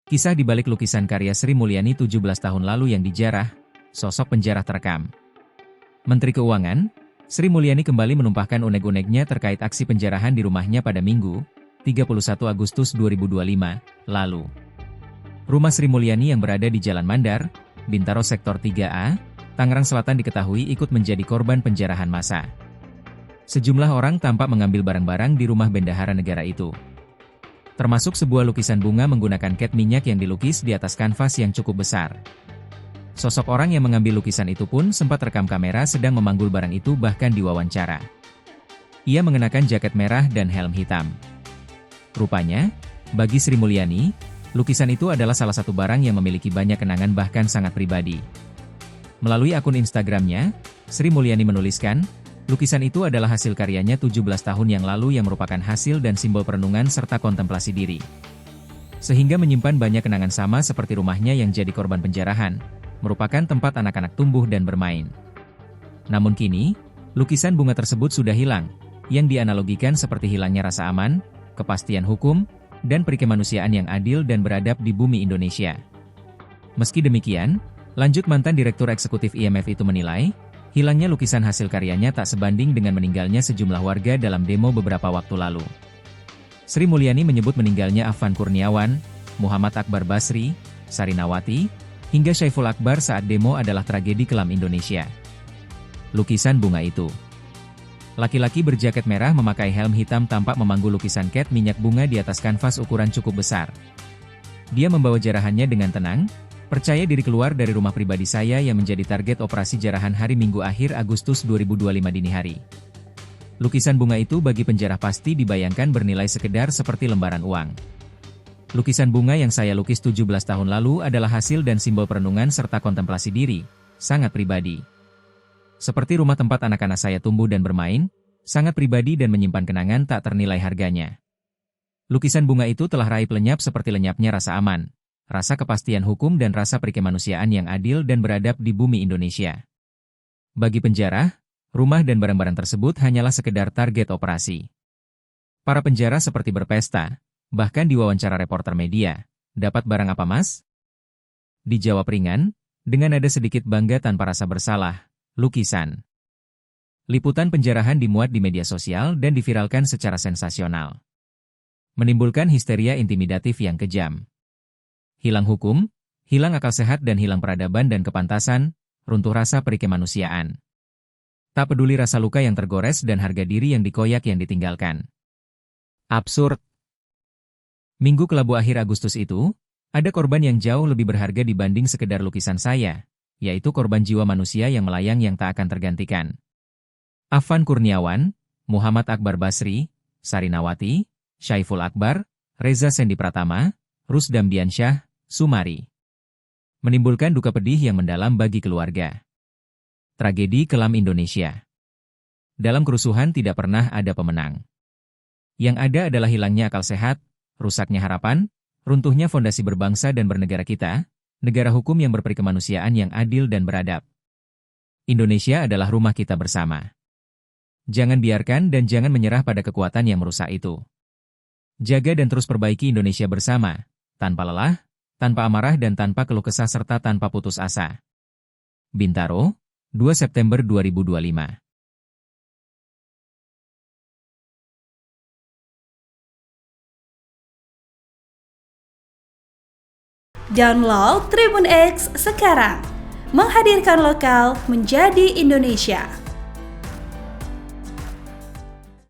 Kisah di balik lukisan karya Sri Mulyani 17 tahun lalu yang dijarah, sosok penjarah terekam. Menteri Keuangan, Sri Mulyani kembali menumpahkan unek-uneknya terkait aksi penjarahan di rumahnya pada Minggu, 31 Agustus 2025, lalu. Rumah Sri Mulyani yang berada di Jalan Mandar, Bintaro Sektor 3A, Tangerang Selatan diketahui ikut menjadi korban penjarahan massa. Sejumlah orang tampak mengambil barang-barang di rumah bendahara negara itu. Termasuk sebuah lukisan bunga menggunakan cat minyak yang dilukis di atas kanvas yang cukup besar. Sosok orang yang mengambil lukisan itu pun sempat rekam kamera sedang memanggul barang itu bahkan diwawancara. Ia mengenakan jaket merah dan helm hitam. Rupanya, bagi Sri Mulyani, lukisan itu adalah salah satu barang yang memiliki banyak kenangan bahkan sangat pribadi. Melalui akun Instagramnya, Sri Mulyani menuliskan, lukisan itu adalah hasil karyanya 17 tahun yang lalu yang merupakan hasil dan simbol perenungan serta kontemplasi diri. Sehingga menyimpan banyak kenangan sama seperti rumahnya yang jadi korban penjarahan, merupakan tempat anak-anak tumbuh dan bermain. Namun kini, lukisan bunga tersebut sudah hilang, yang dianalogikan seperti hilangnya rasa aman, kepastian hukum, dan perikemanusiaan yang adil dan beradab di bumi Indonesia. Meski demikian, lanjut mantan Direktur Eksekutif IMF itu menilai, hilangnya lukisan hasil karyanya tak sebanding dengan meninggalnya sejumlah warga dalam demo beberapa waktu lalu. Sri Mulyani menyebut meninggalnya Afan Kurniawan, Muhammad Akbar Basri, Sarinawati, hingga Syaiful Akbar saat demo adalah tragedi kelam Indonesia. Lukisan bunga itu. Laki-laki berjaket merah memakai helm hitam tampak memanggul lukisan cat minyak bunga di atas kanvas ukuran cukup besar. Dia membawa jarahannya dengan tenang, percaya diri keluar dari rumah pribadi saya yang menjadi target operasi jarahan hari Minggu akhir Agustus 2025 dini hari. Lukisan bunga itu bagi penjarah pasti dibayangkan bernilai sekedar seperti lembaran uang. Lukisan bunga yang saya lukis 17 tahun lalu adalah hasil dan simbol perenungan serta kontemplasi diri, sangat pribadi. Seperti rumah tempat anak-anak saya tumbuh dan bermain, sangat pribadi dan menyimpan kenangan tak ternilai harganya. Lukisan bunga itu telah raib lenyap seperti lenyapnya rasa aman, rasa kepastian hukum dan rasa perikemanusiaan yang adil dan beradab di bumi Indonesia. Bagi penjarah, rumah dan barang-barang tersebut hanyalah sekedar target operasi. Para penjara seperti berpesta, bahkan diwawancara reporter media, dapat barang apa mas? Dijawab ringan, dengan nada sedikit bangga tanpa rasa bersalah, lukisan. Liputan penjarahan dimuat di media sosial dan diviralkan secara sensasional. Menimbulkan histeria intimidatif yang kejam. Hilang hukum, hilang akal sehat dan hilang peradaban dan kepantasan, runtuh rasa perikemanusiaan. Tak peduli rasa luka yang tergores dan harga diri yang dikoyak yang ditinggalkan. Absurd. Minggu kelabu akhir Agustus itu, ada korban yang jauh lebih berharga dibanding sekedar lukisan saya, yaitu korban jiwa manusia yang melayang yang tak akan tergantikan. Afan Kurniawan, Muhammad Akbar Basri, Sarinawati, Syaiful Akbar, Reza Sendi Pratama, Rusdam Diansyah, Sumari. Menimbulkan duka pedih yang mendalam bagi keluarga. Tragedi kelam Indonesia. Dalam kerusuhan tidak pernah ada pemenang. Yang ada adalah hilangnya akal sehat, rusaknya harapan, runtuhnya fondasi berbangsa dan bernegara kita, negara hukum yang berperikemanusiaan yang adil dan beradab. Indonesia adalah rumah kita bersama. Jangan biarkan dan jangan menyerah pada kekuatan yang merusak itu. Jaga dan terus perbaiki Indonesia bersama, tanpa lelah, tanpa amarah dan tanpa keluh kesah serta tanpa putus asa. Bintaro, 2 September 2025. Download Tribun X sekarang, menghadirkan lokal menjadi Indonesia.